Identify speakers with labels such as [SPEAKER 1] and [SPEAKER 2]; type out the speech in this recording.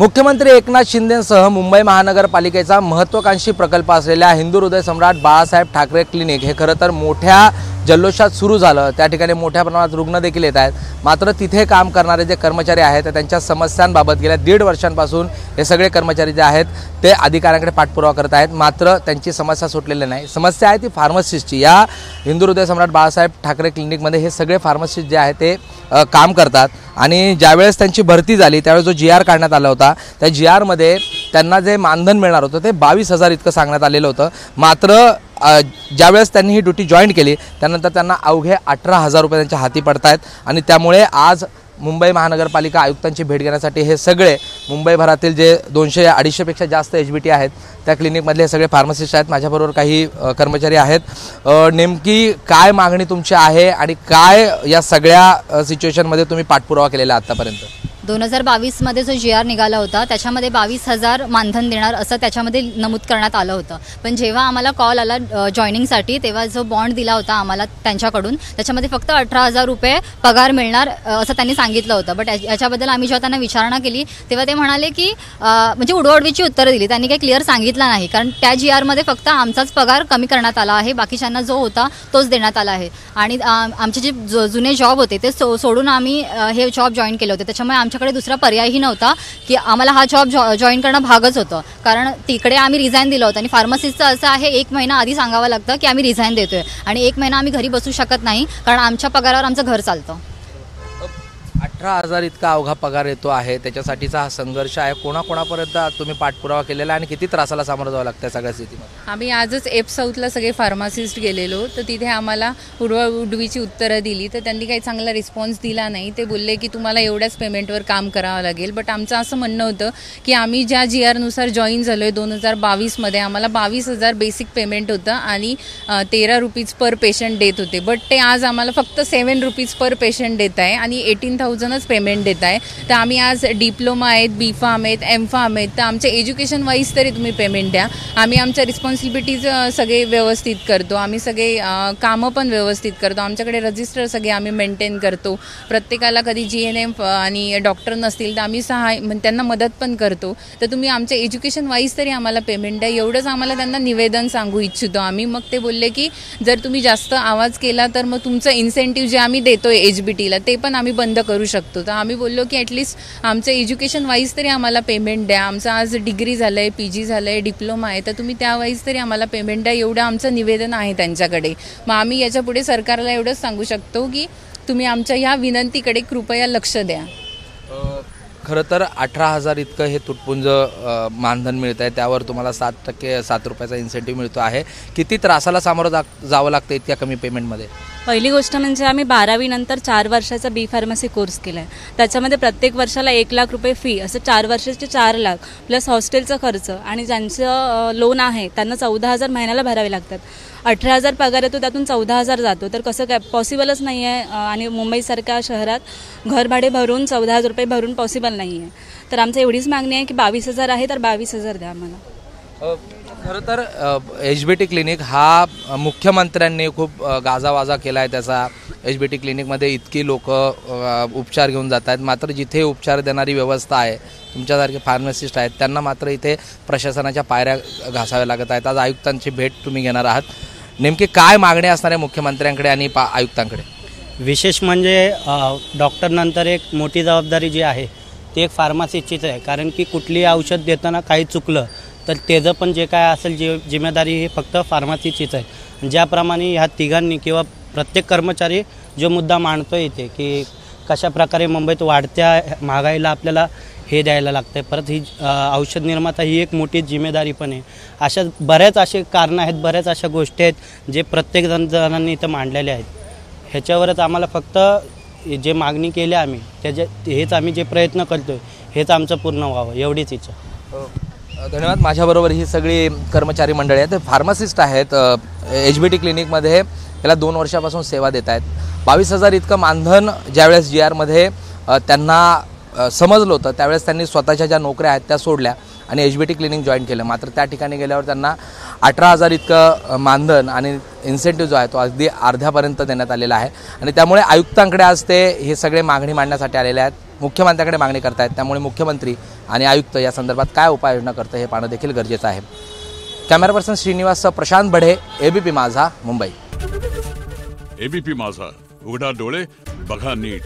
[SPEAKER 1] मुख्यमंत्री एकनाथ शिंदेंसह मुंबई महानगरपालिकेचा महत्त्वाकांक्षी प्रकल्प असलेल्या हिंदू हृदय सम्राट बाळासाहेब ठाकरे क्लिनिक हे खरं तर मोठ्या जल्लोषात सुरू झालं। त्या ठिकाणी मोठ्या प्रमाणात रुग्ण देखील येत आहेत, मात्र तिथे काम करणारे जे कर्मचारी आहेत त्यांच्या समस्यांबाबत गेल्या 1.5 वर्षांपासून हे सगळे कर्मचारी जे आहेत ते अधिकाऱ्यांकडे पाठपुरावा करत आहेत, मात्र त्यांची समस्या सुटलेली नाही। समस्या आहे ती फार्मसिस्टची। या हिंदू हृदय सम्राट बाळासाहेब ठाकरे क्लिनिकमध्ये हे सगळे फार्मसिस्ट जे आहेत ते काम करतात आणि ज्यावेळेस त्यांची भरती झाली त्यावेळेस जो GR काढण्यात आला होता त्या GR मध्ये त्यांना जे मानधन मिळणार होतं ते 22,000 इतकं सांगण्यात आलेलं होतं, मात्र ज्यावेळेस त्यांनी ही ड्युटी जॉईन केली त्यानंतर त्यांना अवघे 18,000 रुपये त्यांच्या हाती पडतायत। आणि त्यामुळे आज मुंबई महानगरपालिका आयुक्तांची भेट घेण्यासाठी हे सगळे मुंबईभरातील जे 200-250 पेक्षा जास्त HBT आहेत त्या क्लिनिकमधले हे सगळे फार्मसिस्ट आहेत। माझ्याबरोबर काही कर्मचारी आहेत। नेमकी काय मागणी तुमची आहे आणि काय या सगळ्या सिच्युएशनमध्ये तुम्ही पाठपुरावा केलेला आतापर्यंत?
[SPEAKER 2] 2022 मध्ये जो GR निघाला होता त्याच्यामध्ये 22,000 मानधन देणार असं त्याच्यामध्ये नमूद करण्यात आलं होतं, पण जेव्हा आम्हाला कॉल आला जॉईनिंगसाठी तेव्हा जो बॉन्ड दिला होता आम्हाला त्यांच्याकडून त्याच्यामध्ये फक्त 18,000 रुपये पगार मिळणार असं त्यांनी सांगितलं होतं। बट याच्याबद्दल आम्ही जेव्हा त्यांना विचारणा केली तेव्हा ते म्हणाले की म्हणजे उडवाउडवीची उत्तरं दिली, त्यांनी काही क्लिअर सांगितलं नाही, कारण त्या GR मध्ये फक्त आमचाच पगार कमी करण्यात आला आहे, बाकीच्यांना जो होता तोच देण्यात आला आहे। आणि आमचे जे जुने जॉब होते ते सोडून आम्ही हे जॉब जॉईन केले होते, त्याच्यामुळे आमच्याकडे दुसरा पर्यायही नव्हता की आम्हाला हा जॉब जॉईन करणं भागच होतं, कारण तिकडे आम्ही रिझाईन दिलं होतं। आणि फार्मसिस्टचं असं आहे 1 महिना आधी सांगावं लागतं की आम्ही रिझाईन देतोय आणि 1 महिना आम्ही घरी बसू शकत नाही, कारण आमच्या पगारावर आमचं घर चालतं।
[SPEAKER 1] 18,000 इतका अवघा पगार येतो आहे, त्याच्यासाठीचा हा संघर्ष आहे। कोणाकोणापर्यंत तुम्ही पाठपुरावा केलेला आणि किती त्रासाला सामोरं जावं लागतं सगळ्या स्थितीमध्ये?
[SPEAKER 3] आम्ही आजच एफ साऊथला सगळे फार्मासिस्ट गेलेलो, तर तिथे आम्हाला उडवीची उत्तरं दिली, तर त्यांनी काही चांगला रिस्पॉन्स दिला नाही। ते बोलले की तुम्हाला एवढ्याच पेमेंटवर काम करावं लागेल, बट आमचं असं म्हणणं होतं की आम्ही ज्या GR नुसार जॉईन झालो आहे 2022 आम्हाला 22,000 बेसिक पेमेंट होतं आणि 13 रुपीज पर पेशंट देत होते, बट ते आज आम्हाला फक्त 7 रुपीज पर पेशंट देत आहे आणि 18,000च पेमेंट देत आहे। तर आम्ही आज डिप्लोमा आहेत, B.Pharm आहेत, M.Pharm आहेत, तर आमच्या एज्युकेशन वाईज तरी तुम्ही पेमेंट द्या। आम्ही आमच्या रिस्पॉन्सिबिलिटीज सगळे व्यवस्थित करतो, आम्ही सगळे कामं पण व्यवस्थित करतो, आमच्याकडे रजिस्टर सगळे आम्ही मेंटेन करतो। प्रत्येकाला कधी GNM आणि डॉक्टर नसतील तर आम्ही त्यांना मदत पण करतो, तर तुम्ही आमच्या एज्युकेशन वाईज तरी आम्हाला पेमेंट द्या, एवढंच आम्हाला त्यांना निवेदन सांगू इच्छितो आम्ही। मग ते बोलले की जर तुम्ही जास्त आवाज केला तर मग तुमचं इन्सेंटिव्ह जे आम्ही देतोय HBTला ते पण आम्ही बंद करू शकतो। तर आम्ही बोललो की ॲटलिस्ट आमचं एज्युकेशन वाईज तरी आम्हाला पेमेंट द्या, आमचं आज डिग्री झालं आहे, PG झालं आहे, डिप्लोमा आहे, तर तुम्ही त्या वाईज तरी आम्हाला पेमेंट द्या, एवढं आमचं निवेदन आहे त्यांच्याकडे। मग आम्ही याच्यापुढे सरकारला एवढंच सांगू शकतो की तुम्ही आमच्या ह्या विनंतीकडे कृपया लक्ष द्या।
[SPEAKER 1] खरं तर 18,000 इतकं हे तुटपुंज मानधन मिळत आहे, त्यावर तुम्हाला 7% रुपयाचा इन्सेंटिव्ह मिळतो आहे। किती त्रासाला सामोरं जावं लागतं इतक्या कमी पेमेंटमध्ये?
[SPEAKER 4] पहिली गोष्ट म्हणजे आम्ही 12वी नंतर 4 वर्षाचा B.Pharmacy कोर्स केला आहे, त्याच्यामध्ये प्रत्येक वर्षाला 1 लाख रुपये फी, असं 4 वर्षाचे 4 लाख प्लस हॉस्टेलचा खर्च, आणि ज्यांचं लोन आहे त्यांना 14,000 महिन्याला भरावे लागतात। 18,000 पगार येतो त्यातून 14,000 जातो, तर कसं काय पॉसिबलच नाही आहे। आणि मुंबईसारख्या शहरात घर भाडे भरून 14,000 रुपये भरून पॉसिबल नाही आहे, तर आमचं एवढीच मागणी आहे की 22,000 आहे तर 22,000 द्या आम्हाला।
[SPEAKER 1] खरं तर HBT क्लिनिक हा मुख्यमंत्र्यांनी खूप गाजावाजा केला आहे त्याचा। HBT क्लिनिकमध्ये इतकी लोक उपचार घेऊन जात आहेत, मात्र जिथे उपचार देणारी व्यवस्था आहे, तुमच्यासारखे फार्मासिस्ट आहेत, त्यांना मात्र इथे प्रशासनाच्या पायऱ्या घासाव्या लागत आहेत। आज आयुक्तांची भेट तुम्ही घेणार आहात, नेमकी काय मागणी असणार आहे मुख्यमंत्र्यांकडे आणि आयुक्तांकडे?
[SPEAKER 5] विशेष म्हणजे डॉक्टरनंतर एक मोठी जबाबदारी जी आहे ती एक फार्मासिस्टचीच आहे, कारण की कुठलीही औषध देताना काही चुकलं तर त्याचं पण जे काय असेल जिम्मेदारी ही फक्त फार्मसीचीच आहे। ज्याप्रमाणे ह्या तिघांनी किंवा प्रत्येक कर्मचारी जो मुद्दा मांडतो इथे की कशाप्रकारे मुंबईत वाढत्या महागाईला आपल्याला हे द्यायला लागतं आहे, परत ही औषध निर्माता ही एक मोठी जिम्मेदारी पण आहे। अशा बऱ्याच असे कारणं आहेत, बऱ्याच अशा गोष्टी आहेत जे प्रत्येक जणांनी इथं मांडलेल्या आहेत। ह्याच्यावरच आम्हाला फक्त जे मागणी केली आम्ही हेच आम्ही जे प्रयत्न करतो हेच आमचं पूर्ण व्हावं एवढीच इच्छा।
[SPEAKER 1] धन्यवाद। माझ्याबरोबर ही सगळी कर्मचारी मंडळी आहेत, फार्मासिस्ट आहेत, HBT क्लिनिकमध्ये याला 2 वर्षापासून सेवा देत आहेत। 22,000 इतकं मानधन ज्यावेळेस GR मध्ये त्यांना समजलं होतं त्यावेळेस त्यांनी स्वतःच्या ज्या नोकऱ्या आहेत त्या सोडल्या आणि HBT क्लिनिक जॉईन केलं, मात्र त्या ठिकाणी गेल्यावर त्यांना 18,000 इतकं मानधन आणि इन्सेंटिव्ह जो आहे तो अगदी अर्ध्यापर्यंत देण्यात आलेला आहे। आणि त्यामुळे आयुक्तांकडे आज ते हे सगळे मागणी मांडण्यासाठी आलेले आहेत। मुख्यमंत्र्याकडे मागणी करतायत. त्यामुळे मुख्यमंत्री आणि आयुक्त या संदर्भात काय उपाययोजना करतं हे पाहणं देखील गरजेचं आहे. कॅमेरा पर्सन श्रीनिवाससह प्रशांत बढे, एबीपी माझा, मुंबई.
[SPEAKER 6] एबीपी माझा, उघडा डोळे बघा नीट.